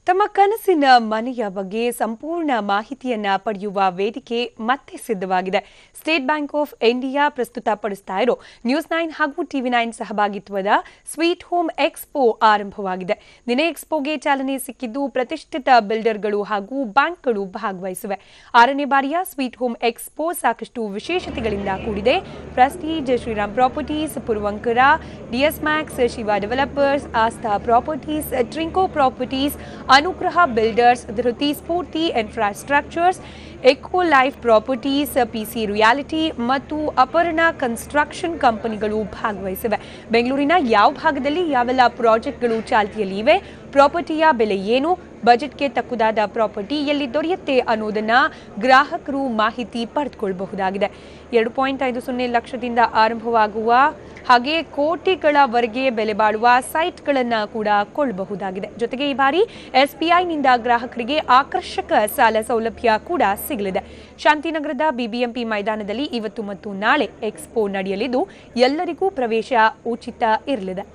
ತಮ್ಮ ಕನಸಿನ ಮನೆಯ ಬಗ್ಗೆ ಸಂಪೂರ್ಣ ಮಾಹಿತಿಯನ್ನ ಪಡೆಯುವ ವೇದಿಕೆ ಮತ್ತೆ ಸಿದ್ಧವಾಗಿದೆ. ಸ್ಟೇಟ್ ಬ್ಯಾಂಕ್ ಆಫ್ ಇಂಡಿಯಾ ಪ್ರಸ್ತುತಪಡಿಸ್ತಾ ಇರೋ ನ್ಯೂಸ್ 9 ಹಾಗೂ TV9 ಸಹಭಾಗಿತ್ವದ ಸ್ವೀಟ್ ಹೋಮ್ ಎಕ್ಸ್ಪೋ ಆರಂಭವಾಗಿದೆ. ನಿನ್ನೆ ಎಕ್ಸ್ಪೋಗೆ ಚಾಲನೆ ಸಿಕ್ಕಿದ್ದು ಪ್ರತಿಷ್ಠಿತ ಬಿಲ್ಡರ್ಗಳು ಹಾಗೂ ಬ್ಯಾಂಕ್ಗಳು ಭಾಗವಹಿಸಿವೆ. 6ನೇ ಬಾರಿಯ ಸ್ವೀಟ್ ಹೋಮ್ ಎಕ್ಸ್ಪೋ ಸಾಕಷ್ಟು ವಿಶೇಷತೆಗಳಿಂದ ಕೂಡಿದೆ. Prestige, Shriram Properties, Puravankara, DS Max, Shiva Developers, Aastha Properties, Trinco Properties, Anugraha Builders, Dhruti Spoorthi Infrastructures, Eco Life Properties, PC Reality ಮತ್ತು ಅಪರ್ಣ ಕನ್ಸ್ಟ್ರಕ್ಷನ್ ಕಂಪನಿಗಳು ಭಾಗವಹಿಸಿವೆ. ಬೆಂಗಳೂರಿನ ಯಾವ ಭಾಗದಲ್ಲಿ ಯಾವೆಲ್ಲ ಪ್ರಾಜೆಕ್ಟ್ಗಳು ಚಾಲ್ತಿಯಲ್ಲಿ ಇವೆ, ಪ್ರಾಪರ್ಟಿಯ ಬೆಲೆ ಏನು, ಬಜೆಟ್ಗೆ ತಕ್ಕುದಾದ ಪ್ರಾಪರ್ಟಿ ಎಲ್ಲಿ ದೊರೆಯುತ್ತೆ ಅನ್ನೋದನ್ನ ಗ್ರಾಹಕರು ಮಾಹಿತಿ ಪಡೆದುಕೊಳ್ಳಬಹುದಾಗಿದೆ. 2.50 ಲಕ್ಷದಿಂದ ಆರಂಭವಾಗುವ ಹಾಗೆ ಕೋಟಿಗಳವರೆಗೆ ಬೆಲೆ ಬಾಳುವ ಸೈಟ್ಗಳನ್ನು ಕೂಡ ಕೊಳ್ಳಬಹುದಾಗಿದೆ. ಜೊತೆಗೆ ಈ ಬಾರಿ SBIನಿಂದ ಗ್ರಾಹಕರಿಗೆ ಆಕರ್ಷಕ ಸಾಲ ಸೌಲಭ್ಯ ಕೂಡ ಸಿಗಲಿದೆ. ಶಾಂತಿನಗರದ BBMP ಮೈದಾನದಲ್ಲಿ ಇವತ್ತು ಮತ್ತು ನಾಳೆ ಎಕ್ಸ್ಪೋ ನಡೆಯಲಿದ್ದು ಎಲ್ಲರಿಗೂ ಪ್ರವೇಶ ಉಚಿತ ಇರಲಿದೆ.